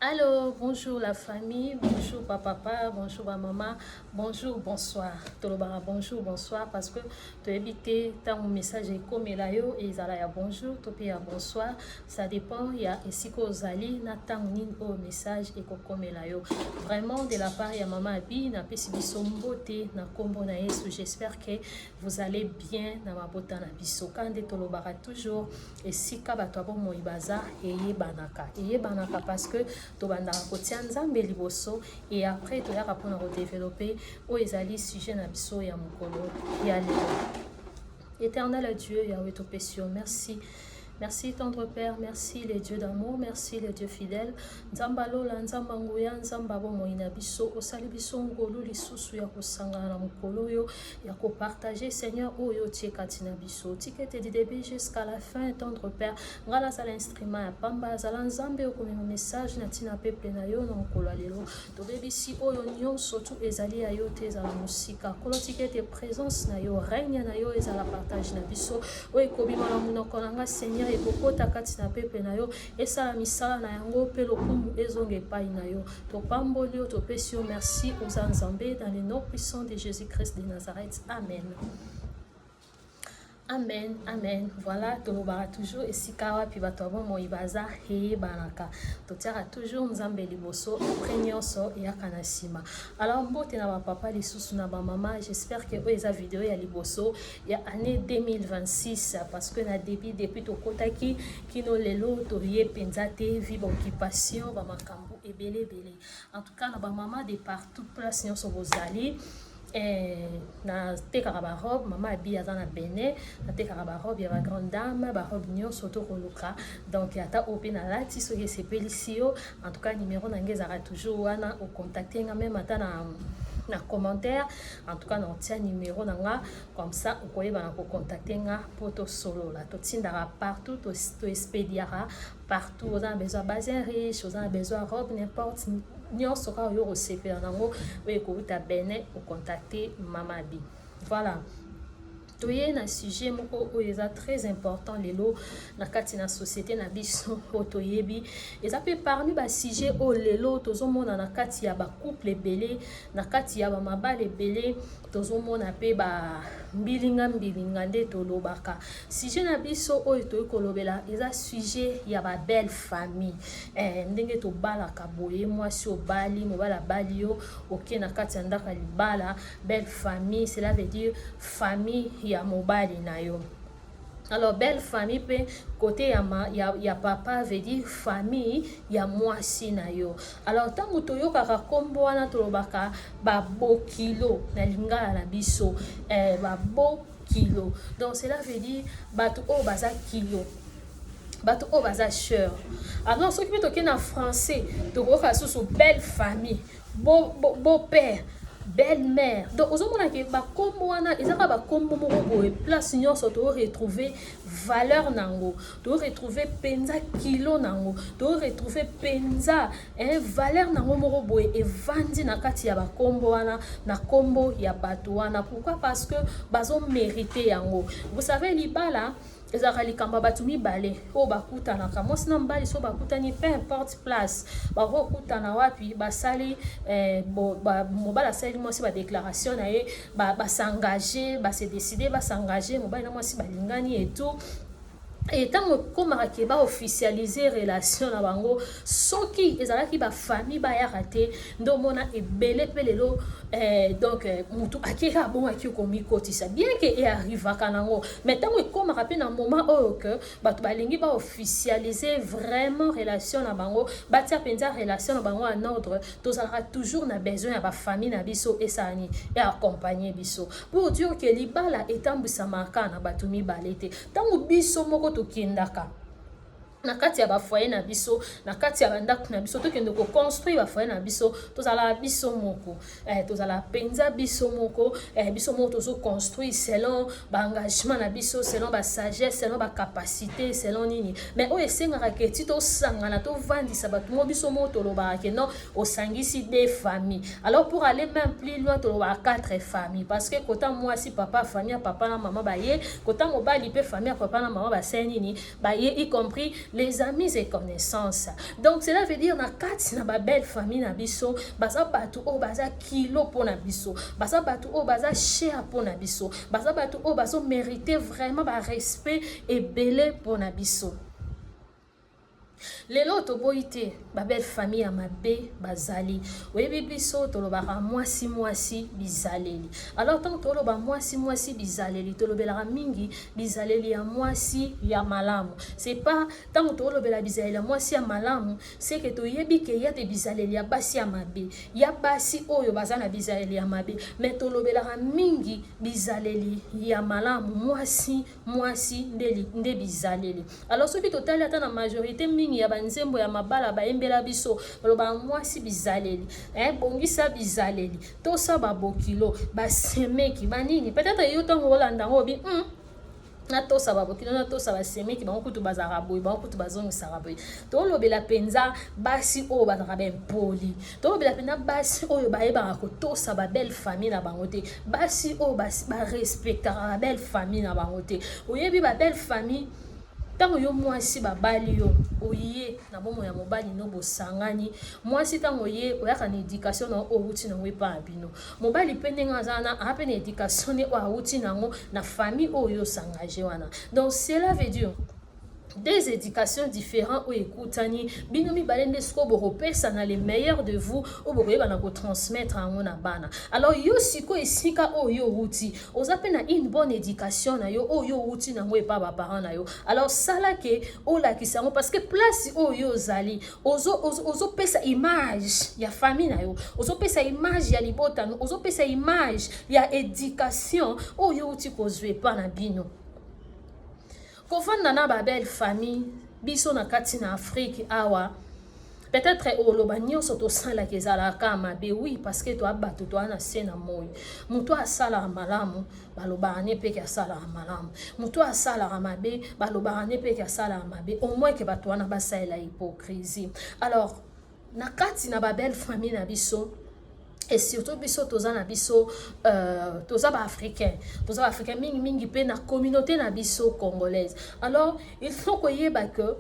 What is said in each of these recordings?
Allô, bonjour la famille, bonjour papa, bonjour maman, bonjour, bonsoir. Tolobara bonjour, bonsoir parce que tu habité tant mon message est comme là yo et ils ya bonjour, topi ya bonsoir. Ça dépend, il y a ici qu'aux ali na tant nin au message et comme là yo. Vraiment de la part ya maman Abi na pesi biso mbote na kombo na Yesu. J'espère que vous allez bien na mabota na biso. Kande tolobara toujours et si kabato abo moibaza eye banaka parce que tobandaka kotia nzambe liboso et après toyaka mpona kodevelope oyo ezali sujet na biso ya mokolo ya lelo. Éternel Dieu Yahweh topesi yo merci. Merci tendre Père, merci les dieux d'amour, merci les dieux fidèles. Nzamba lola, nzamba nguya, nzamba bomo inabiso, osali biso ngolu lisusu ya kosangana na mokolo yo, ya ko partager Seigneur oyo tie katina biso. Tikete du début jusqu'à la fin, tendre Père. Ngala za l'instrument ya pamba, za nzambe okomi message na tina peuple na yo na mokolo lelo. Tobebisi oyo nyonso tu ezali ya yo te za la musika. Kolo tikete présence na yo, règne na yo ezala partage na biso. Oyo kobima na munoko nanga Seigneur ekokota kati na pepe na yo esala misala na yango pe lokumu ezonga epai na yo topamboli yo topesi yo merci aux nzambe dans le nom puissant de Jésus-Christ de Nazareth. Amen. Amen, amen. Voilà, tolobara toujours esika wapi bato abo moibaza heye banaka. Totiara toujours nzambe liboso après nyonso eyaka na sima. Alors mbote na ba papa lisusu na ba mama, j'espère que eza vidéo ya liboso ya année 2026 parce que na depuis tokotaki kino lelo toriye penza te vive occupation ba makambo ebele. En tout cas na ba mama de partout place nyonso bozali. Na tekaka ba robe mama Abi aza na Benin na tekaka ba robe ya ba grande dame ba robe nyonso to koluka donc ata ope na lati so sepelisi yo. En tout cas numéro na ngezaka toujours wana au contacter nga même ata na commentaire. En tout cas na tia numéro na nga comme ça okoyeba na ko contacter nga poto solo la to tindara partout to expediara partout aux a besoin bazin riche aux a besoin robe n'importe nyonso ka yo resepela nango oyo kouta Benin au contacter mama Abi. Voilà. Toye na sujet moko oyo eza très important lelo na kati na société na biso otoyebi eza pe parmi ba sujet o lelo tozomona na kati ya ba couple ebele na kati ya ba mabale ebele tozomona pe ba mbilinga nde tolobaka. Sujet na biso oyo toyi kolobela eza sujet ya ba belle famille. Ndenge tobalaka boye mwasi obali mobala bali yo oke na kati ya ndaka libala belle famille, cela veut dire famille ya mobali na yo. Alors belle famille pe côté ya papa veut dire famille ya mwasi na yo. Alors tango toyokaka kombo wana tolobaka ba bokilo na lingala na biso ba bokilo. Donc cela veut dire bato o baza kilo. Bato o baza sœur. Alors ce qui est en français tokoka sous belle famille, beau père, belle-mère. Donc ozomona ke ba kombo wana ezaka ba kombo moko boye place nyonso to retrouver valeur nango, to retrouver penza kilo nango, to retrouver penza valeur nango moko boye evandi na kati ya ba kombo wana na kombo ya bato wana. Pourquoi? Parce que bazo mériter yango. Vous savez libala ezaka likamba batu mibale o bakutanaka mwasi na mbali so bakutani peu importe place bakokutana wapi basali mobali asali mwasi ba déclaration na ye s'engager se décider s'engager mobali na mwasi balingani et tout. Et tant que ba officialiser relation na bango soki ezalaki ba famille ba ya raté ndomona ebele pelelo donc mutu akira bon akikomi kotisa bien que e arriva kanango mais tant que comme rappel na moment oyo que batu balingi ba officialiser vraiment relation na bango batia penza relation na bango en ordre tozalaka toujours na besoin ya ba famille na biso esani et accompagner biso pour dire que libala etambisa maka na batu mibale te tango biso moko tokendaka na kati ya ba foyer na biso na kati ya bandako na biso tokende ko construire ba foyer na biso tozala biso moko tozala penza biso moko tozo construire selon ba engagement na biso selon ba sagesse selon ba capacité selon nini mais o esengaka ke ti to sangana to vandisa bato mo biso mo tolobaka ke non o sangisi des familles. Alors pour aller même plus loin tolobaka 4 familles parce que kota mwasi papa famille papa na mama baye kota mobali pe famille papa na mama ba senini baye y compris les amis et connaissances. Donc cela veut dire na kati na ba belle famille na biso baza batu o baza kilo pour na biso, baza batu o baza cher pour na biso, baza batu o bazo mériter vraiment ba respect et belé pour na biso. Lelo toboite ba belle famille ya mabe bazali oyebi biso tolobaka mwasi bizaleli. Alors tant toloba mwasi bizaleli tolobelaka mingi bizaleli ya mwasi ya malamu. C'est pas tant tolobela bizaleli ya mwasi ya malamu, c'est que toyebi ke ya de bizaleli ya basi ya mabe, ya basi oyo bazana bizaleli ya mabe, mais tolobelaka mingi bizaleli ya malamu mwasi nde bizaleli. Alors soki totali ata na majorité mingi ya banzembo ya mabala baembela biso baloba mwasi bizaleli bongisa bizaleli tosa babokilo basemeki banini peut-être yo tango olanda ngobi na tosa babokilo na tosa basemeki bango kutu bazaka boy bango kutu bazongisaka boy tolobela penza basi oyo bazaka bempoli tolobela penza basi oyo bayebaka kotosa ba belle famille na bango te basi oyo barespectaka ba belle famille na bango te oyebi ba belle famille. Tango yo mwasi babali yo oye na bomo ya mobali no bosangani mwasi tango ye oyaka na éducation na outi na wepa abino mobali pende ngazana ape na éducation ne outi nango na famille oyo sangaje wana. Donc cela veut dire des éducations différentes ou écoutani binomi balende sko boropesa na les meilleurs de vous ou bokoyeba na ko transmettre en na bana. Alors yo siko esika oyo outi ozape na une bonne éducation na yo oyo outi na ngwe pa ba parents na yo. Alors sala ke o la kisango parce que place oyo zali ozo pesa image ya famille na yo, ozo pesa image ya libota, ozo pesa image ya éducation oyo outi kozwe pa na bino. Kofanda na ba belle famille biso na kati na Afrique awa peut-être oloba nyonso tosala kezala kama be oui parce que to abato to ana sena moyo muto asala malamu baloba ane pe ka sala malamu muto asala mabe baloba ane pe ka sala mabe au moins que bato wana basala hypocrisie. Alors na kati na ba belle famille na biso et surtout biso toza na biso toza ba africain mingi pe na communauté na biso congolaise. Alors il faut koyeba que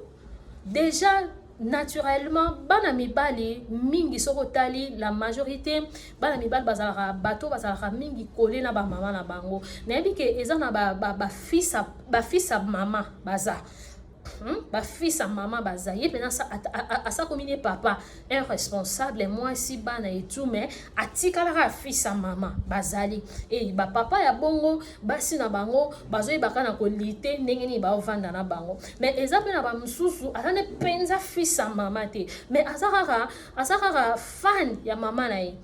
déjà naturellement bana mibali mingi soko tali la majorité bana mibali bazalaka bato bazalaka mingi collé na ba mama na bango na yebi ke eza na ba fils mama baza ba fils à maman baza ye pena sa asa komine papa un responsable moi si bana et tout mais atika la fils à maman bazali et ba papa ya bongo basi na bango bazoyi bakana ko lité ndenge ni ba ovanda na bango mais ezape na ba mususu atane penza fils à maman te mais azaka fan ya mama na ye.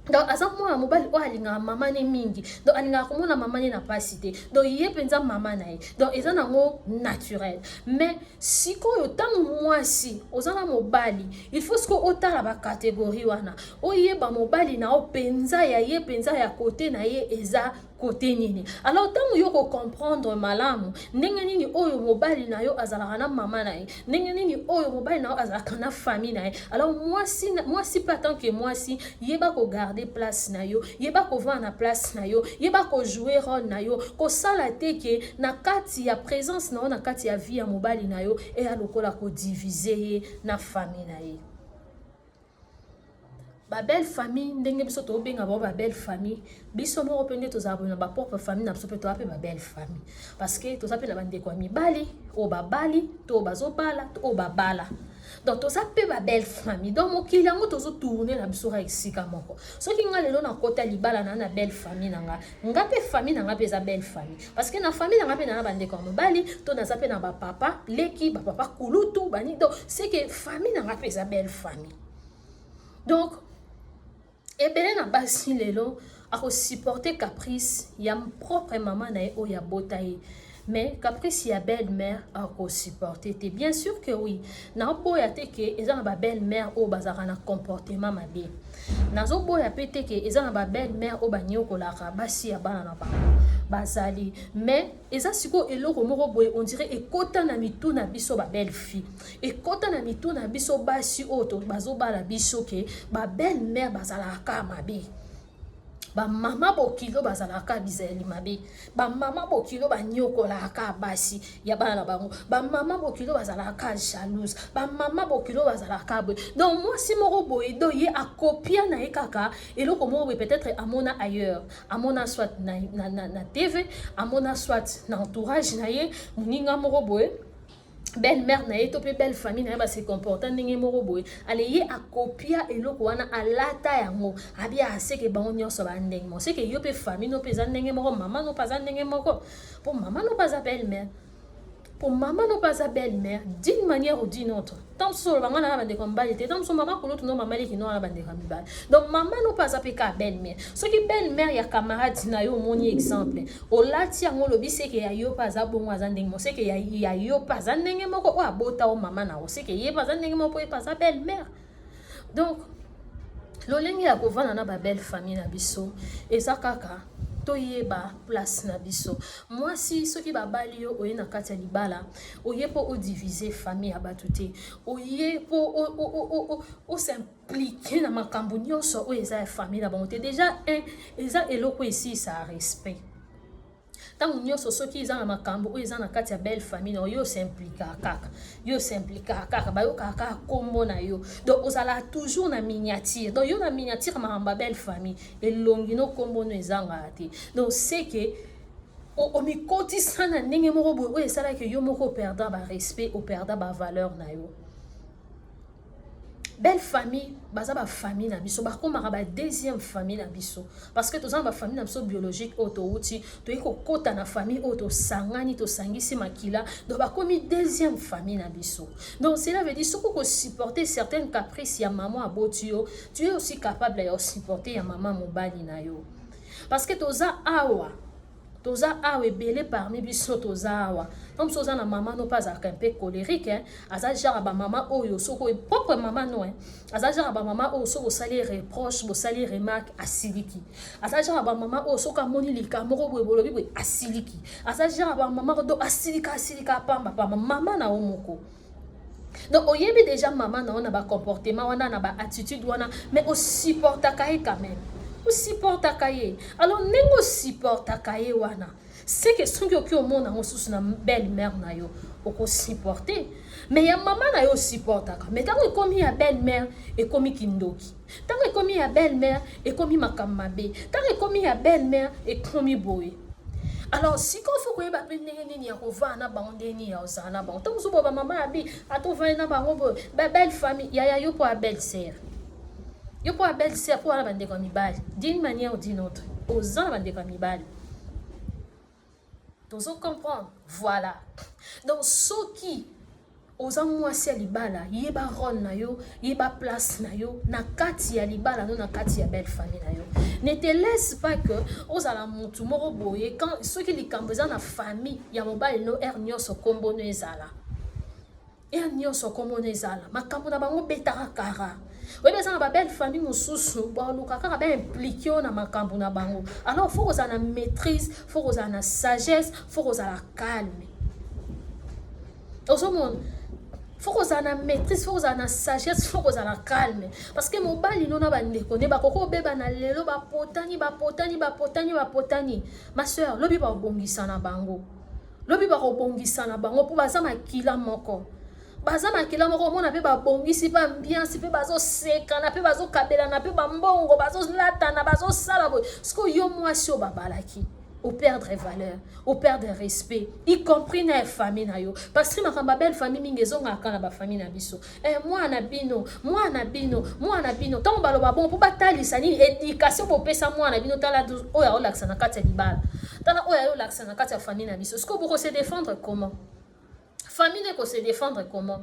Donc asa mwana mobali o alinga mama ne mingi donc alinga komona mama ne na pasité donc ye penza mama na ye donc eza nango naturel. Mais sikoyo tango mwasi ozana mobali il faut que otala ba catégorie wana oyeba mobali na o penza ya ye penza ya côté na ye eza côté nini. Alors tango yo ko comprendre malamu ndenge nini oyo mobali na yo azalaka na mama na ye ndenge nini oyo mobali na yo azalaka na famille na ye. Alors mwasi pas tant que mwasi yeba ko garder place na yo yeba ko vendre na place na yo yeba ko jouer rôle na yo ko sala teke na kati ya présence na yo na kati ya vie ya mobali na yo et alokola ko diviser ye na famille na ye. Ba belle famille ndenge biso to benga ba belle famille biso mo opende to zabona ba propre famille na biso pe to apé ba belle famille parce que to sapela bande ko mibali o babali to bazobala to babala donc to sapé ba belle famille donc mokili yango to zo tourner na biso ra exika moko soki nga lelo na kota libala na belle famille nga pe famille nga pe za belle famille parce que na famille nga pe na bande ko mibali to na sapé na ba papa leki ba papa kulutu bani donc c'est que famille nga pe za belle famille. Donc et bien na basi lelo ako supporter caprice ya propre maman na o ya botaye mais caprice ya belle-mère ako supporter te bien sûr que oui na boya te ke eza na ba belle-mère o bazaka na comportement mabe nazo boya pe te ke eza na ba belle-mère o banyokolaka basi ya bana na bango bazali mais eza siko eloko moko boye on dirait ekota na mitu na biso ba belle fille ekota na mitu na biso basi oto bazobala biso ke ba belle-mère bazalaka mabe. ba mama bokilo bazalaka bizeli mabe ba mama bokilo banyokolaka basi ya bana bango ba mama bokilo bazalaka jalouse ba mama bokilo bazalaka boye. Donc moi si moko boye do ye akopia na ye kaka eloko moko boye peut-être amona ailleurs amona soit na TV amona soit na entourage na ye moninga moko boye belle-mère na ye to pe belle famille na ye ba se comporta ndenge moko boye ale ye akopia eloko wana alata yango abi aseke bango nyonso ba ndenge mo seke yo pe famille no pe za ndenge moko mama no pas za ndenge moko pour mama no pas belle-mère pour maman non pas belle-mère d'une manière ou d'une autre tant sur maman na bande comme balle tant sur maman ko non maman qui non la bande comme balle donc maman non pas apeka belle-mère ce qui belle-mère ya camarade na yo moni exemple o lati yango lobi c'est que ya yo pas bon azandeng mo c'est que ya yo pas azandeng moko o abota o maman na o c'est que ye pas azandeng moko pas belle-mère donc lolenge ya kovana na ba belle famille na biso eza kaka toyeba place na biso moi si soki babali yo oye na kati ya libala oye po o diviser famille ya bato te oye po o s'impliquer na makambo nyonso oyo eza ya famille na bango te déjà eza eloko esisa respect tango nyonso soki eza na makambo oyo eza na kati ya belle famille yo s'impliquer kaka bayoka kaka kombo na yo donc ozala toujours na miniature donc yo na miniature makambo ya belle famille elongi no kombo no ezanga te donc c'est que omikotisa na ndenge moko boye oyo esalaki yo moko operda barespect operda bavaleur na yo belle famille baza ba famille na biso bakomaka ba deuxième famille na biso parce que tozana ba famille na biso biologique auto uti toyiko kota na famille auto sangani to sangisi makila donc bakomi deuxième famille na biso donc cela veut dire soko ko supporter certaines caprices ya maman aboti yo tu es aussi capable de supporter ya maman mobali na yo parce que toza awa ebele parmi biso toza awa comme soza na maman no pas un peu colérique hein aza genre ba maman oyo soko propre maman no hein aza genre ba maman oyo soko sali reproche bo sali remarque asiliki aza genre ba maman oyo soko amoni likambo boye bolobi boye asiliki aza genre ba maman do asilika pamba maman na omoko donc oyebi déjà maman na ona ba comportement wana na ba attitude wana mais o supporta kai quand même o supporta kai alors nengo supporta kai wana c'est que soki oki omona mosusu na belle-mère na yo oko supporter mais ya maman na yo supportaka mais tango ekomi ya belle-mère ekomi kindoki tango ekomi ya belle-mère ekomi makamabe tango ekomi ya belle-mère ekomi boye alors si qu'on faut koyeba pe ndenge nini ya kovana bango ndeni ya osana bango tango so ba maman abi atovana bango ba belle famille ya yo po a belle-sœur yo po a belle-sœur po ala bande ko mibali d'une manière ou d'une autre ozana bande ko mibali tozo comprendre voilà donc soki oza mwasi ya libala yeba rôle na yo yeba place na yo na kati ya libala no na kati ya belle famille na yo ne te laisse pas que ozala mutu moko boye quand soki likambo eza na famille ya mobali no nyonso kombo no ezala nyonso kombo no ezala makambo na bango betaka kara oyebi eza na babelle famille mosusu baluka kaka baimplike yo na makambo na bango alors faut kozala na maîtrise faut kozala na sagesse faut kozala calme ozomona faut kozala na maîtrise faut kozala na sagesse faut kozala calme parce que mobali no na bandeko ne bakoko obeba na lelo bapotani ma soeur lobi bakobongisa na bango mpo baza makila moko omona mpe babongisi mpe ambiance mpe bazosekana mpe bazokabelana mpe bambongo bazolatana bazosala boye siko yo mwasi oyo babalaki au perdre valeur au perdre respect y compris na famille na yo parce que makambo belle famille mingi ezongaka na bafamille na biso mwana bino ntango baloba bon mpo batalisa nini éducation bopesa mwana bino tala oyo aolakisa na kati ya libala tala oyo aolakisa na kati ya famille na biso siko boko se défendre comment famille ko se défendre comment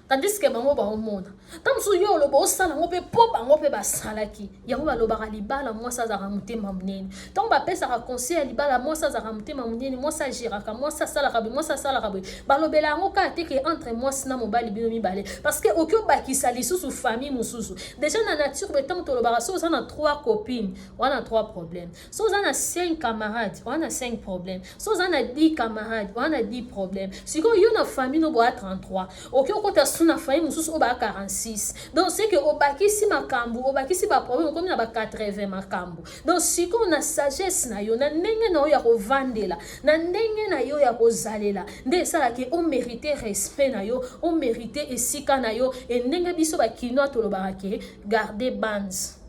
tandis que bango baomona ntango mosusu yo oloba osala ngo mpe mpo bango mpe basalaki yango balobaka libala mwasi azalaka motema monene ntango bapesaka conseil ya libala mwasi azalaka motema monene mwasi agiraka mwasi asalaka boye balobela yango kaka te ke entre mwasi na mobali bino mibale parce que oki obakisa lisusu famille mosusu déjà na nature boye ntango tolobaka so oza na 3 copines wana 3 problème so oza na 5 camarades wana 5 problème so oza na 10 camarades wana 10 problème sikoyo yo na famille no boya 33 oki okota mosusu na famille mosusu o ba 46 donc c'est que obakisi makambo obakisi ba problème comme na ba 80 makambo donc siko na sagesse na yo na ndenge na yo ya kovandela na ndenge na yo ya kozalela nde esalaki o mérite respect na yo o mérite esika na yo e ndenge biso bakinois tolobaka ke garder bands.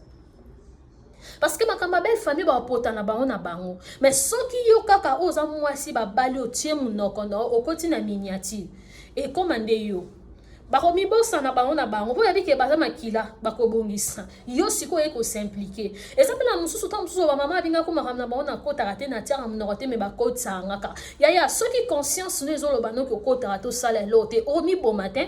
Parce que ma belle famille va porter na bango na bango mais soki yo kaka oza mwasi babali otie munoko na okoti na miniature et commande yo bakomi bosa na bango na bango po yabi ke baza makila bakobongisa yo siko eko s'impliquer exemple la mususu ta mususu ba mama binga ko makamna bango na kota raté na tia munoko te me bakota ngaka ya soki conscience ne zo loba no ko kota to sala lote o mi bon matin.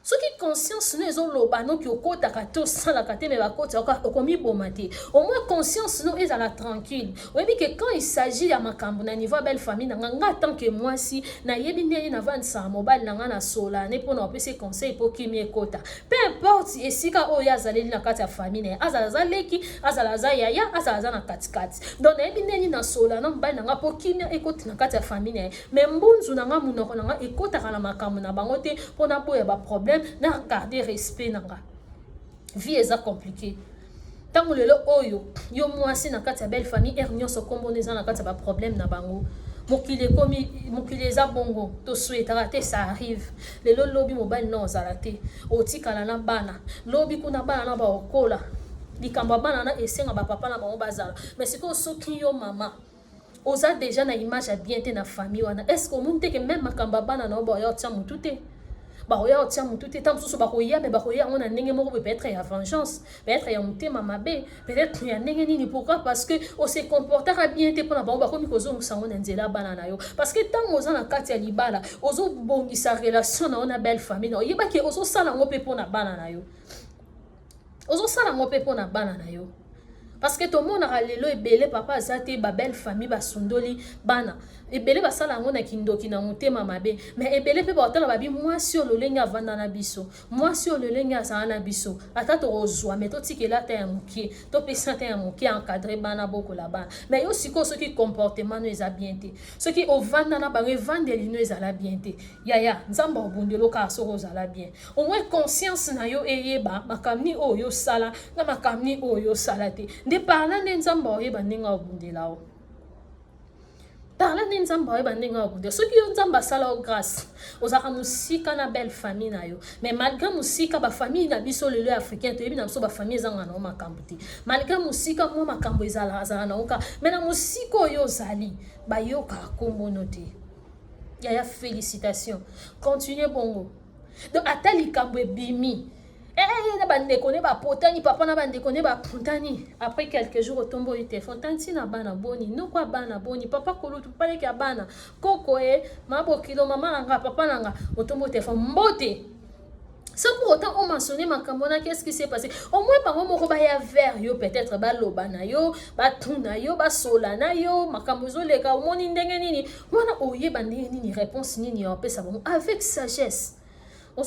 Ce qui conscience nous ont l'obano qui au côté à sans la caté mais la côte au commis bon matin. Au moins conscience nous est à la tranquille. Oui mais que quand il s'agit à ma cambo na niveau belle famille na nga tant que moi si na yebi ne na vendre sa mobile na nga na sola ne pour na PC conseil pour qui mi kota. Peu importe et si ka o ya zaleli na kati ya famille azala zaleki azala za yaya azala za na katikati. Donc na yebi ne na sola na mobile na nga pour qui mi ekoti na kati ya famille mais mbunzu na nga munoko na nga ekota kana makambo na bango te pour na boya ba problème na garder respect nanga vie eza compliqué tango lelo oyo yo mwasi na kati ya belle famille nyonso komboneza na kati ya ba problème na bango mokili eza bongo to souhaitera te ça arrive lelo lobi mobile no ozala te otikala na bana lobi kuna bana na baokola likambo bana na esenga bapapa na bango bazala mais siko soki yo mama oza déjà na image ya bien te na famille wana est-ce que omuntu te ke même makamba bana na oba yo tia mutu te bakoya otia mutu te tam susu bakoya mais bakoya on a ndenge moko peut-être ya vengeance peut-être ya mutema mabe peut-être ya ndenge nini pourquoi parce que on se comportera bien te pona bango bakomi kozonga sango na nzela bana na yo parce que tant oza na kati ya libala ozo bongisa relation na ona belle famille na yeba ke ozo sala ngo pe pona bana na yo ozo sala ngo pe pona bana na yo parce que tout le monde a lelo ebele papa azate ba belle famille ba sundoli bana ebele basala ngo na kindoki na mutema mabe mais ebele pe ba otala babi mwasi ololenga avanda na biso mwasi ololenga azana na biso ata to ozwa mais to tikela ta ya mukie to pesa ta ya mukie encadrer bana boko la bana mais yo siko ce qui comportement no eza bien te ce qui ovanda na bango evandeli no eza la bien te ya nzamba obundelo ka so ozala bien au moins conscience na yo eyeba makamni oyo sala na makamni oyo sala te de parla nde nzamba oyeba ndenge obundela o parla nde nzamba oyeba ndenge obundela soki yo nzamba asala o grâce ozaka musika na belle famille na yo mais malgré musika bafamille na biso lelo africain toyebi na biso bafamille ezanga na makambo te malgré musika mwa makambo ezala na oka mais na musika oyo ozali bayokaka kombono te yaya félicitations continuez bongo donc ata likambo ebimi na bandeko ne ba potani papa na bandeko ne ba potani après quelques jours otombo ite fontanti na bana boni no kwa bana boni papa kolutu pale ke bana koko mabo kilo mama nanga papa nanga otombo te mbote ça pour autant on mentionné makambona qu'est-ce qui s'est passé au moins par moko ba ya vers yo peut-être ba loba na yo ba tuna yo ba sola na yo makambo zo leka omoni ndenge nini wana oyeba ndenge nini réponse nini yo pesa bon avec sagesse. Et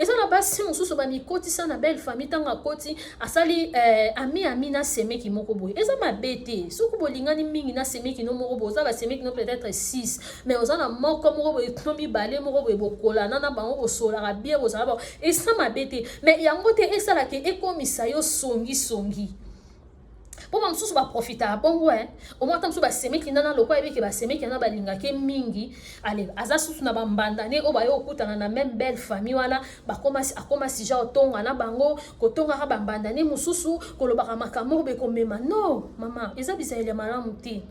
ça n'a pas si on sous bami koti ça na belle famille tanga koti asali ami na seme ki moko boy et ça m'a bêté soko bolingani mingi na seme ki no moko boy ça va seme ki no peut-être 6 mais on a moko moko boy tomi balé moko boy bokola nana bango sola bien bo ça et ça m'a bêté mais yango te et ça la ke ekomisa yo songi pour moi mususu ba profiter bon ouais au moins tam so ba semeki nana lokwa ebeke ba semeki na balinga ke mingi allez aza susu na bambanda ne o ba yo okutana na même belle famille wana ba akoma si ja otonga na bango kotonga ka bambanda ne mususu kolobaka makambo be komema non mama eza bisaile malamu te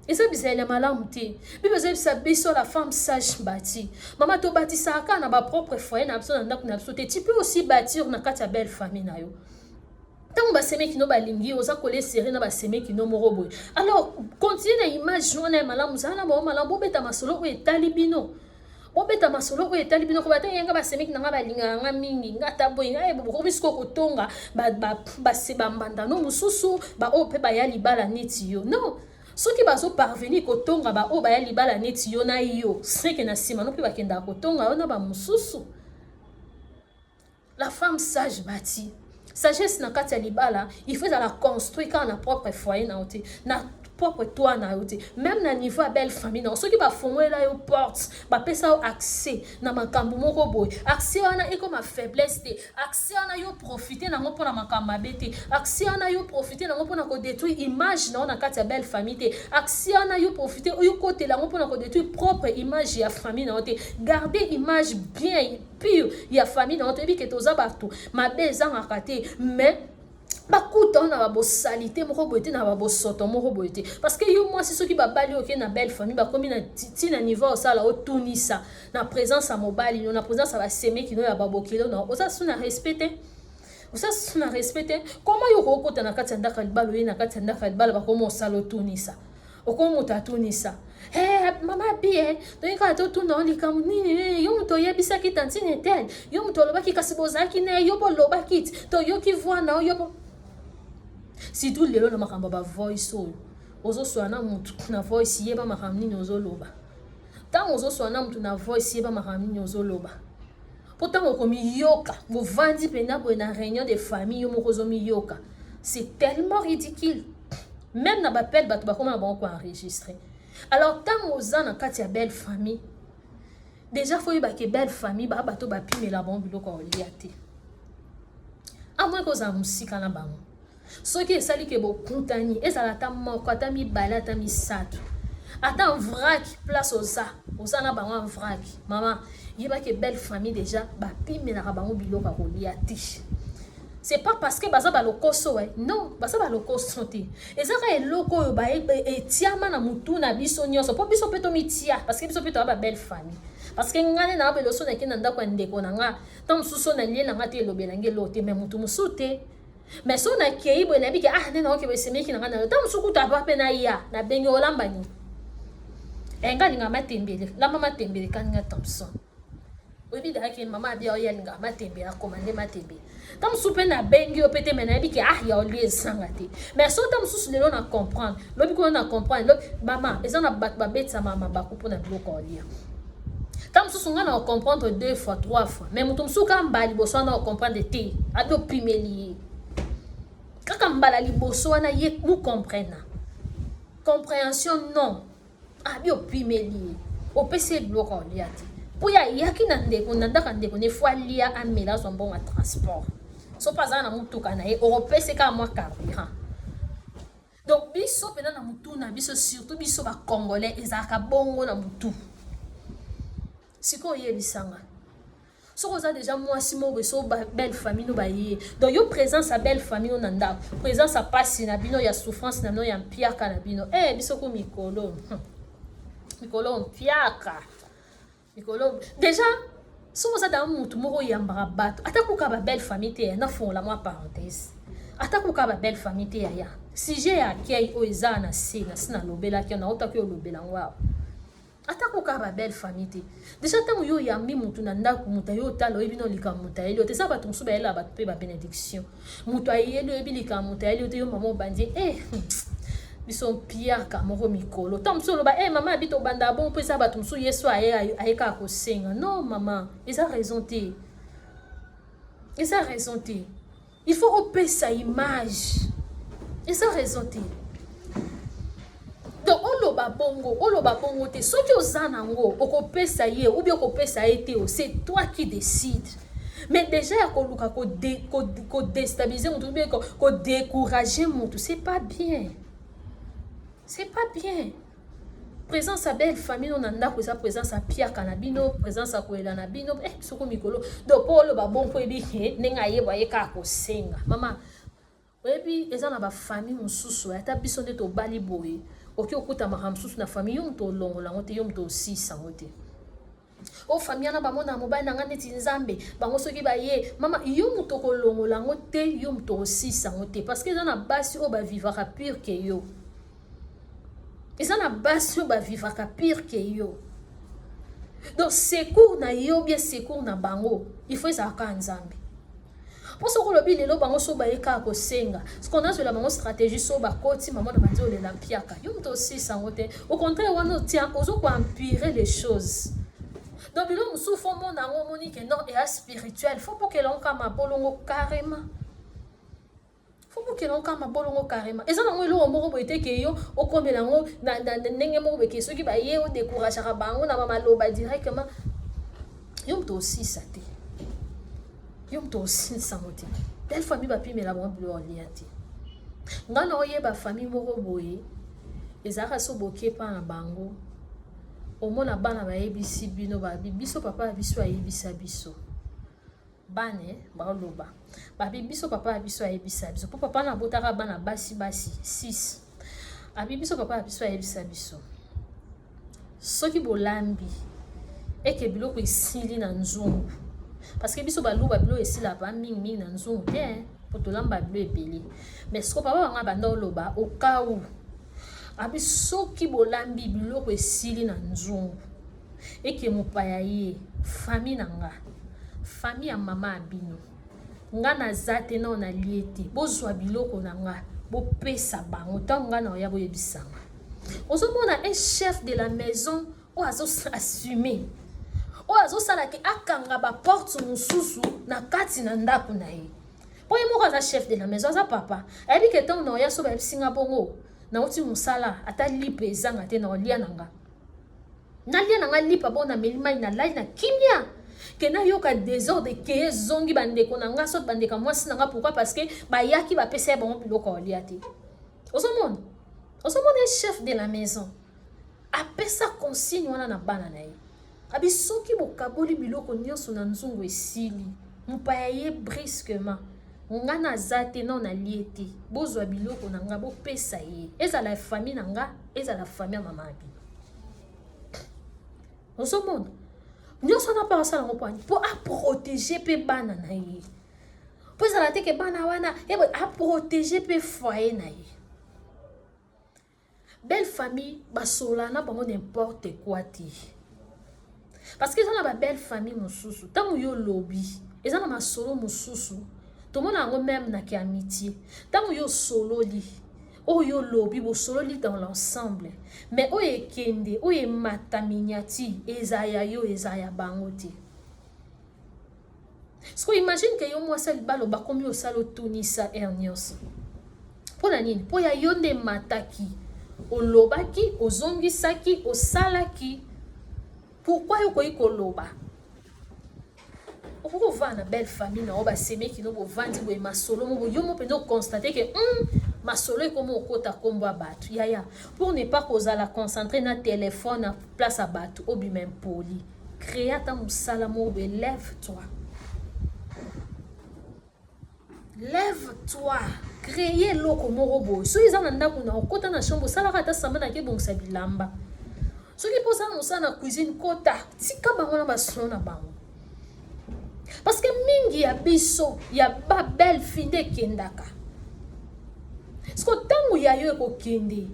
eza bisaile malamu te bibe za biso la femme sage bâtie mama to bâtisa ka na ba propre foyer na biso na ndako na biso te tu peux aussi bâtir na kati ya belle famille na yo. Tant ba seme kino balingi oza coller serré na ba seme kino moko boy alors continue na image wana malamu zana ba malamu beta masolo o etalibino bobeta masolo o etalibino ko bata yenga ba seme kina nga balinga nga mingi ngata boy nga ebo ko bisko kotonga ba se bambanda no mususu ba o pe ba ya libala neti yo non soki bazo parvenir kotonga ba o ba ya libala neti yo na yo c'est que na sima no pe ba kenda kotonga ona ba mususu la femme sage bâtie sagesse na kati ya libala il faut la construire quand na propre foyer na ote na propre toi na yo te. Même na niveau à belle famille non ceux qui va fondre là yo porte ba pesa accès na makambo moko boy accès wana eko ma faiblesse te accès wana yo profiter na ngo pona makambo mabe te accès wana yo profiter na ngo pona ko détruire image na kati ya belle famille te accès wana yo profiter yo côté la ngo pona ko détruire propre image ya famille na te garder image bien pure ya famille na te bi ke toza bato mabe ezanga te mais bakuta na ba salité moko boité na ba soto moko boité parce que yo moi c'est ceux qui ba bali OK na belle famille ba comme na tina niveau ça la otunisa na présence à mobile na présence à ba seme qui no ya ba bokelo na osa suna respecter osa suna respecter comment yo ko na kati ndaka libalo ye na kati ndaka libalo ba comme osalo tunisa okomo tatunisa mama bien donc quand to tuna olika nini yo muto yebisa ki tantine tel yo muto lobaki kasi bozaki ne yo bo lobaki to yo ki voix na yo si tout lelo na makamba ba voice oyo ozo swana mutu na voice yeba makambo nini ozo loba tant ozo swana mutu na voice yeba makambo nini ozo loba pourtant okomi yoka mo vandi pena bo na réunion de famille yo moko zo mi yoka c'est tellement ridicule même na bapel bato bakoma ba ko enregistrer alors tant oza na kati ya belle famille déjà faut y ba ke belle famille ba bato ba pimela bon biloko oliate à moins que za musika na bango ce qui est sali que bo kontani ezala ta moko ata mi bala ta mi sato ata vrac place oza na bango vrac maman yeba que belle famille déjà ba pimela bango biloko oliate c'est pas parce que baza ba lokoso non baza ba lokoso te ezaka eloko yo ba etiama na mutu na biso nyonso po biso peto mitia parce que biso peto ba belle famille parce que ngane na ba loso na kina ndako ndeko na nga tam suso na lie na nga te lobela ngelo te mais mutu musute mais so na kei bo na bi ke nena oke be semeki na nga na tam suku ta ba pe na ya na bengi olamba ni enga ninga matembele la mama tembele kaninga Thompson obi da ke mama bia oya ninga matembele akomande matembele tam soupe na bengi opete mena bi ke ya olie sangate mais so tam susu lelo na comprendre lobi ko na comprendre lobi mama ezana bat ba betsa mama ba ko pona biloko olia tam susu nga na comprendre 2 fois 3 fois mais mutum suka mbali boso na comprendre te ado primeli kaka mbala liboso wana ye mu comprendre compréhension non abi oprimeli opese biloko olia te puya yaki na ndeko ndaka ndeko ne fois lia amela so bon à transport so pas na mutuka na e opese ka moi carburant donc biso pena na mutu na biso surtout biso ba congolais ezaka bongo na mutu siko ye bisanga so oza déjà moi si mo so belle famille no ba ye donc yo présence à belle famille on anda présence à passe na bino ya souffrance na no ya mpiaka na bino biso ko mikolo mpiaka mikolo déjà so oza dans mutu moko yambara bato atakuka ba belle famille te na fond la moi parenthèse atakuka ba belle famille te ya si j'ai accueil o eza na sina lobela ki na otaki o lobela ngwa atakuka ba belle famille te déjà tango yo yambi mutu na ndako mutu yo talo ebino lika mutu ayeli te sa bato musu ba yela bato pe ba bénédiction mutu ayeli ebilika mutu ayeli te yo maman bandi biso piaka moko mikolo tant musu loba maman abito banda bon pe sa bato musu yeso ayeka ko senga non maman ils ont raison te il faut opérer sa image ils ont raison te donc oloba bongo te soki ozana ngo okopesa ye ou bien okopesa ete c'est toi qui décides mais déjà ya koluka ko déstabiliser mutu bien ko décourager mutu c'est pas bien présence à belle famille on anda ko sa présence à Pierre Kanabino présence à Koela Nabino soko mikolo donc oloba bongo ebi nenga yeba ye ka ko senga mama oyebi eza na ba famille mosusu ata biso nde to bali boye oki okuta mahamsusu na famille yo mto longola ngote yo mto sisa ngote o famille na bamona mobile na ngane tinzambe bango soki ba ye mama yo mto ko longola ngote yo mto sisa ngote parce que na basi o ba vivra pire que yo eza na basi o ba vivra pire que yo donc secours na yo bien secours na bango il faut ça ka nzambe pour ce que le bilan là bango so ba eka ko senga ce qu'on a sur la bango stratégie so ba koti maman na banzo le lampiaka yo mto aussi sangote au contraire wana tient ozo ko empirer les choses donc bilo musu fo mon na ngomoni que non et spirituel faut pour que l'on kama bolongo carrément faut que l'on kama bolongo carrément et ça na ngelo moko boite ke yo okombela ngo na ndenge moko beke soki ba ye o décourager bango na maloba directement yo mto aussi ça te yo mto aussi ça moté belle famille ba pimela bon bilo liati ngana oyeba famille moko boye ezaka so boke pa na bango omona bana ba yebisi bino ba biso papa biso ayebisa biso bane ba loba ba biso papa biso ayebisa biso papa na botaka bana basi 6 abi biso papa biso ayebisa biso soki bolambi eke biloko esili na nzungu parce que biso baluba bilo esila ba mingi na nzungu te potolamba bilo ebele mais siko papa banga banda oloba okau abi soki bolambi biloko esili na nzungu eke mopaya ye famille nanga famille ya mama abino nga naza te na na liete bozwa biloko na nga bopesa bango ntango nga na oya boyebisanga ozomona un chef de la maison oyo assume oyo azosala ke akanga baporte mosusu na kati na ndako na ye po ye moko aza chef de la maison aza papa ayebi ke ntango na oya so bayebisinga bongo nauti mosala ata lipa ezanga te na olia nanga nalia nanga lipa bona melimai na lai na kimia ke na yoka désordre ke zongi bandeko nanga so bandeka mwasi nanga pourquoi parce que bayaki bapesa bango biloko olia te ozomona chef de la maison apesa consigne wana na bana na ye abi soki bokaboli biloko nyonso na nzungu esili mopaya ye brusquement nga naza te na na lie te bozwa biloko na nga bopesa ye ezala famille na nga ezala famille ya mama abi ozomona nyonso na pa osala ngo poani po aprotéger pe bana na ye po ezala te ke bana wana aprotéger pe foyer na ye belle famille basolana bango n'importe quoi te parce que eza na babelle famille mosusu ntango yo lobi eza na masolo mosusu tomona yango même na ke amitié ntango yo sololi oyo lobi bosololi dans l'ensemble mais oyo ekende oyo emata miniati eza ya yo eza ya bango te siko imagine ke yo mwasi libala bakomi osala otunisa air nyonso mpo na nini mpo ya yo nde mataki olobaki ozongisaki osalaki pourquoi yo koyi koloba okoki va na belle famille na oyo basemeki no bovandi boye masolo mo yo mo mpenza okonstate ke masolo ekomi okota kombo ya bato yaya pour ne pas kozala concentré na téléphone na place ya bato obima impoli créa ata mosala moko boye lève-toi créer eloko moko boye soki eza na ndako na okota na chambre osalaka ata samba na kebongisa bilamba soki mpo osala mosala na cuisine kota tika bango na basolo na bango parce que mingi ya biso ya babelle fille nde ekendaka siko ntango ya yo ekokende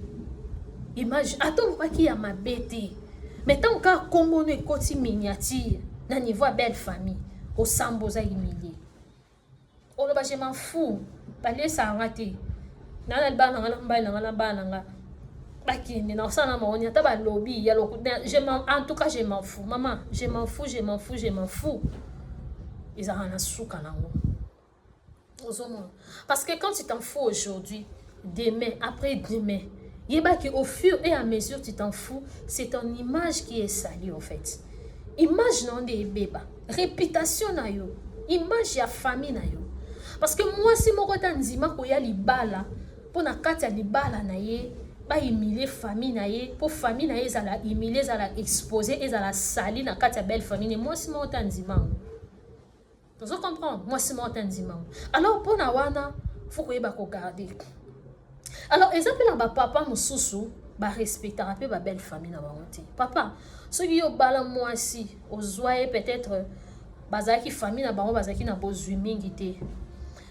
imagine ata olobaki ya mabe te mais ntango kaka kombo no ekoti miniature na niveau ya belle famille osambo oza humilie oloba je m'en fous baliesanga te nana libala nanga na mbali nanga na bana nanga bakende na osala na maoni ata balobi ya en tout cas je m'en fous maman je m'en fous ezalaka na suka nango ozomona parce que quand tu t'en fous aujourd'hui demain après demain yebaki au fur et à mesure tu t'en fous c'est ton image qui est salie en fait image na nde ebeba réputation na yo image ya famille na yo parce que mwasi moko ata ndima koya libala mpo na kati ya libala na ye bahumilie famille na ye mpo famille na ye ezala humilie ezala exposé ezala sali na kati ya belle famille mwasi moko ata ndima vous comprenez mwasi moko ata ndima alors mpo na wana faut koyeba kogarder alors exemple na bapapa mosusu barespectaka mpe babelle famille na bango te papa soki yo bala mwasi ozwa ye peut-être bazalaki famille na bango bazalaki na bozwi mingi te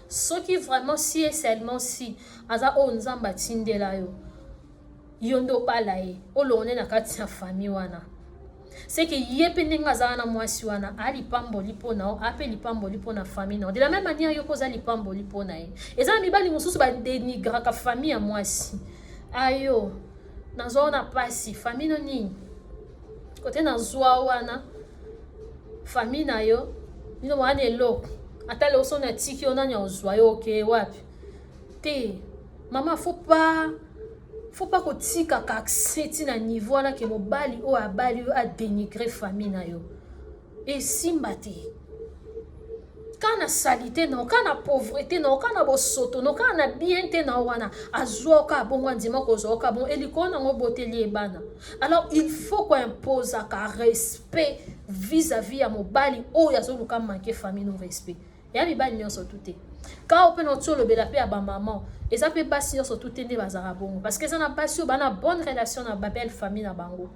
soki vraiment si et seulement si aza oyo nzambe atindela yo nde obala ye olone na kati ya famille wana c'est que ye mpe ndenge azala na mwasi wana alipamboli mpo na yo ape lipamboli mpo na famille na yo de la même manière yo mpo oza lipamboli mpo na ye eza na mibali mosusu badenigraka famille ya mwasi ayo nazwa wana pasi famille no nini kote nazwa wana famille na yo nino wana eloko ata leo so na tiki yo nani ozwa yo oke wapi te maman faut pas kotika ka accès na niveau na ke mobali o abali o a dénigrer famille na yo et simba te kana salité non kana pauvreté non kana bosoto non kana bien te na wana azoka bongo ndima ko zoka bon eliko na ngo boteli ebana. Alors il faut qu'on impose un respect vis-à-vis à mobali o ya zo luka manquer famille no respect ya mibali nyonso tout quand on peut notre le bela pe ba maman et ça peut passer sur tout ende bazara bongo parce que ça n'a pas sur bana bonne relation na ba belle famille na bango.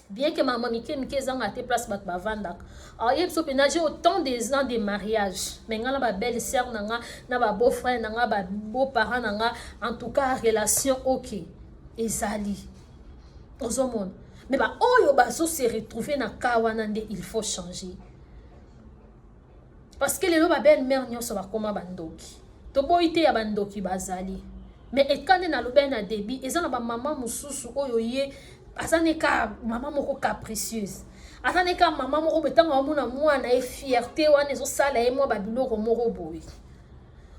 Bien que maman mike zanga te place bat bavanda alors il faut pénager autant des ans de mariage mais ngala ba belle sœur nanga na ba beau frère nanga ba beau parent nanga en tout cas relation OK ezali ozomon mais ba oyo bazo se retrouver na kawana nde il faut changer parce que les ba belle mère nyonso ba koma bandoki to boité ya bandoki bazali mais ekande na lobe na débit ezana ba maman mususu oyo ye azaneka maman moko capricieuse azaneka maman moko betanga mona mwana e fierté wana ezo sala e mo ba biloko moko boy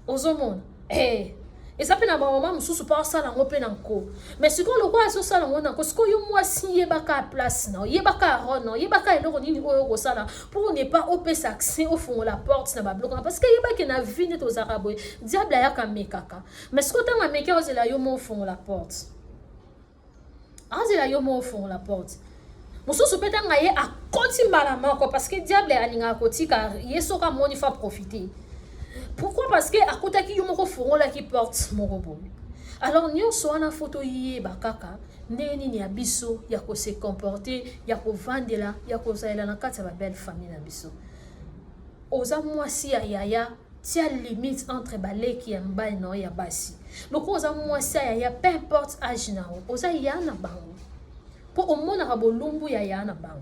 ozomona et ça peut na maman mususu pa sala ngo pe nanko mais ce qu'on le quoi so sala ngo nanko ce que yo moi si yebaka place non yebaka ron non yebaka eloko nini oyo ko sala pour ne pas opesa accès au fond la porte na ba bloc parce que yebaka na vie de aux arabes diable ya kamekaka mais ce que tanga meka ozela yo mo fond la porte azela yo mo fond la porte mususu pe tanga ye a koti malama ko parce que diable alinga kotika yesoka moni fa profiter. Pourquoi? Parce que à côté qui yomoko fongola qui porte mon robot. Alors nous sommes na photo yé bakaka neni ni abiso ya ko se comporter ya ko vandela ya ko zaela na kati ba belle famille na biso. Oza mwasi ya yaya tia limite entre baleki ya mbali no ya basi. Donc oza mwasi ya yaya peu importe âge na oza ya na bango. Pour au mona rabolumbu ya ya na bango.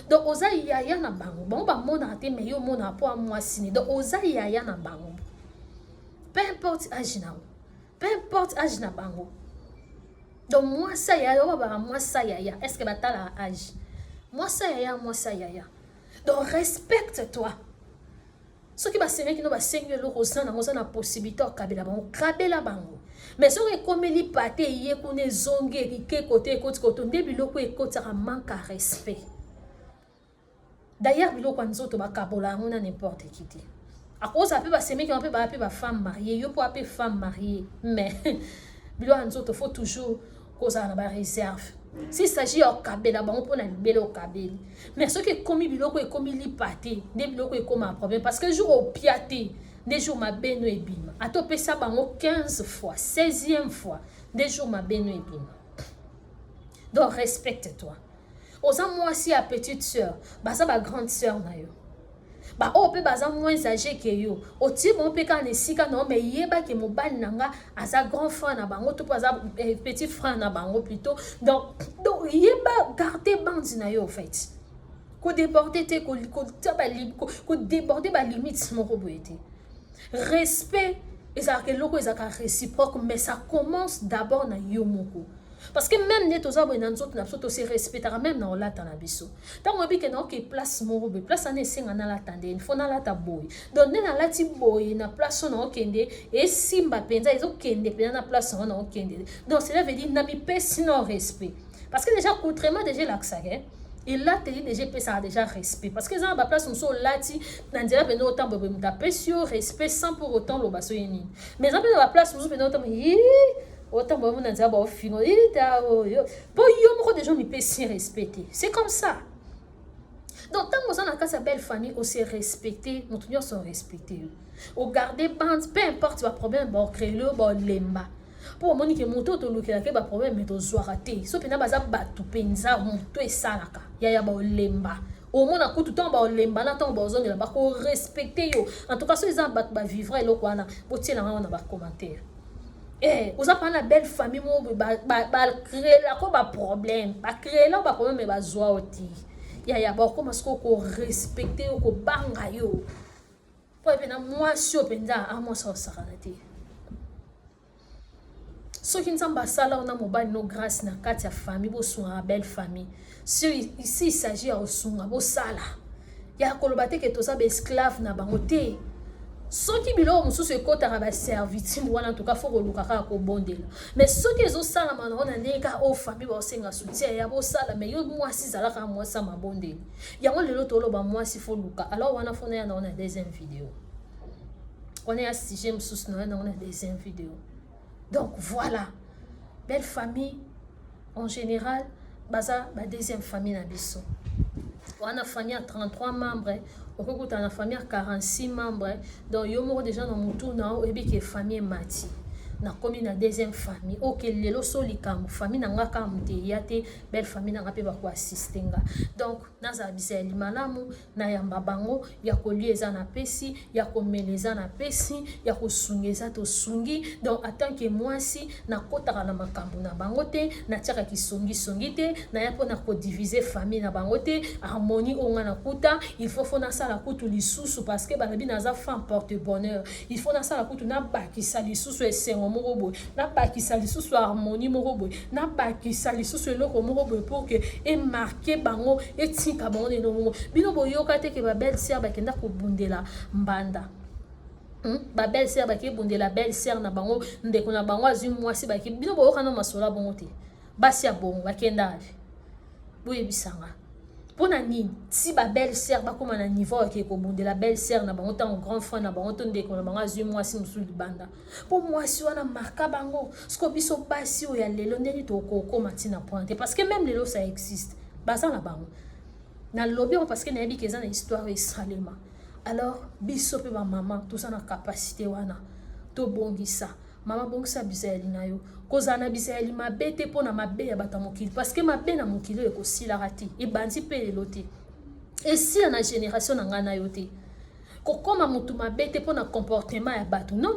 Donc oza yaya na bango bon ba mona te mais yo mona po mwasi ni donc oza yaya na bango peu importe âge na peu importe âge na bango donc moi ça yaya ba moi ça yaya est-ce que batala âge moi ça yaya donc respecte-toi ce qui va se mettre no ba sengwe lo rosana na possibilité o kabela bango mais so que comme li pate ye kone zonge ke côté ndebi loko ekotaka manque à respect. D'ailleurs, biloko nzoto ba kabola ngona n'importe qui te. À cause ça peut ba semer qui on peut ba femme mariée, yo pour appeler femme mariée, mais biloko nzoto faut toujours cause na ba réserve. S'il s'agit au kabela ba on peut na libérer au kabeli. Mais ce qui commis biloko e commis li paté, des biloko e comme un problème parce que jour au piaté, des jours ma beno e bima. A to pesa bango 15 fois, 16e fois, des jours ma beno e bima. Donc respecte-toi. Oza mwasi ya petite sœur, baza ba grande sœur na yo. Ba o pe baza moins âgé que yo. O ti bon pe ka nesika non mais yeba ke mobali nanga aza grand frère na bango to aza petit frère na bango plutôt. Donc yeba garder bandi na yo en fait. Ko déborder te ko déborder ba limite mon roboité. Respect ezaka loko ezaka réciproque mais ça commence d'abord na yo moko. Parce que même les tous abonnés na photo se respectera même na olata na biso. Tant on dit que non que place morobe place ane singa na la tande il faut na la boy. Donc na la ti boy na place na okende et simba penza ezo kende pe na place na okende. Donc cela veut dire na mi pesi non respect. Parce que déjà contrairement déjà l'accès et là te dit déjà ça déjà respect parce que ça ba place on so lati na ndela pe no temps bobe muta pesio respect sans pour autant lo baso yeni. Mais en ba place on so pe no temps autant bon on a bon fino ita yo bon yo moko des gens mi peut si respecter c'est comme ça donc tant qu'on a ka sa belle famille on se respecter nous tous sont respecter au garder bande peu importe va problème bon créer le bon lemba pour monique moto to luki la ke ba problème mais to zoarate so pena baza batu penza moto esalaka ya ba lemba au monde a tout temps ba lemba na temps ba zongela ba ko respecter yo en tout cas so ils ont ba vivre eloko wana botiela na ba commentaire. Vous avez une belle famille, vous créer là quoi problème, créer là problème mais ba joie aussi. Ya ba comment est-ce qu'on respecter ou qu'on banga yo. Pour bien moi si openda à moi ça sarate. Ce qui nous sala on a mobile no grâce na kati ya famille bo so une belle famille. Si ici il s'agit au sunga bo sala. Ya kolobate que to ça esclave na bango te. soki biloko mosusu ekotaka baservitude wana en tout cas fo kolukaka kobondela mais soki ezosalama nango na ndenge kaka oyo famille baosenga soutien ya bosala mais yo mwasi ezalaka mwasi ya mabondeli yango lelo toloba mwasi fo luka alors wana fo naya nango na deuxième vidéo on est à sujet mosusu naya nango na deuxième vidéo. Donc voilà, belle famille en général baza ba deuxième famille na biso. On a famille à 33 membres, on peut na famille à 46 membres. Donc yo moko déjà dans mon tour na o ebi ke famille mati. Na komi na deuxième famille OK lelo so likambo famille na ngaka mte yate belle famille na ngape ba ko assistenga. Donc naza biseli malamu na yamba bango ya kolieza na pesi ya komeleza na pesi ya kosungeza to sungi. Donc en tant que mwasi na kotaka na makambo na bango te na tiaka ki songi te na ya pona ko diviser famille na bango te harmonie onga na kuta il faut na sala kutu lisusu parce que balabi naza femme porte bonheur il faut na sala kutu na bakisa lisusu esengo moko boy na bakisa lisusu harmonie moko boy na bakisa lisusu eloko moko boy pour que et marquer bango et tika bango ne no bino boyoka te ke ba belle sœur bakenda ko bundela mbanda ba belle sœur baki bundela belle sœur na bango ndeko na bango azu mwasi baki bino boyoka na masola bango te basi ya bongo bakenda ave boye bisanga pona nini si ba belle sœur bakoma na niveau ke ko bundela belle sœur na bango tant grand frère na bango ton ndeko na bango azu mwasi musu libanda po mwasi wana marka bango sko biso basi o ya lelo ndeni to koko matina pointe parce que même lelo ça existe baza na bango na lobby parce que na yebi ke za na histoire esalema alors biso pe ba maman tout ça na capacité wana to bongisa mama bongisa biseli na yo kozana biseli mabete pona mabe ya bata mokili parce que mabe na mokili eko sila rati e bandi pe lelote et si na génération na ngana yo te kokoma mutu mabete pona comportement ya batu non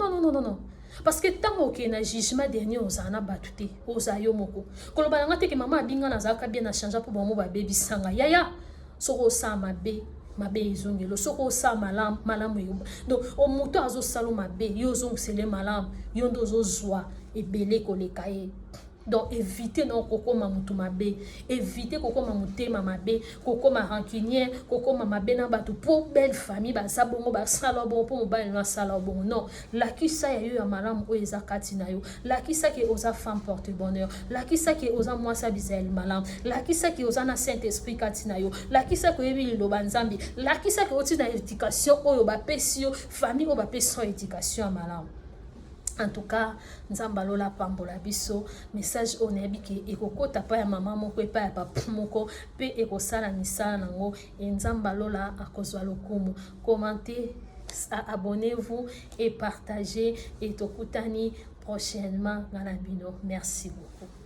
parce que tango ke na jugement dernier ozana batu te ozayo moko koloba nga te ke mama abinga na zaka bien na changer pour bomo ba baby sanga yaya soko sa mabe ezongelo soko sa malamu yo donc o moto azo salo mabe yo zongsele malamu yo ndo zo zwa ebele koleka ye donc éviter non kokoma mutu mabe éviter kokoma mutema mabe kokoma rancunier kokoma mabe na batu pour belle famille ba sabongo ba sala bon pour mobile na sala bon non la kisa ya yo ya malamu o eza kati na yo la kisa ke oza femme porte bonheur la kisa ke oza mwasa bizel malamu la kisa ke oza na saint esprit kati na yo la kisa ko yebi loba nzambi la kisa ke oti na éducation oyo ba pesi yo famille o ba pesi éducation ya malamu. En tout cas, nzamba lola pambola biso message onebi ke ekokota pa ya mama moko pa ya papa moko pe ekosala misala nango nzamba lola akozwa lokumu. Commentez, abonnez-vous et partagez et tokutani prochainement dans la bino. Merci beaucoup.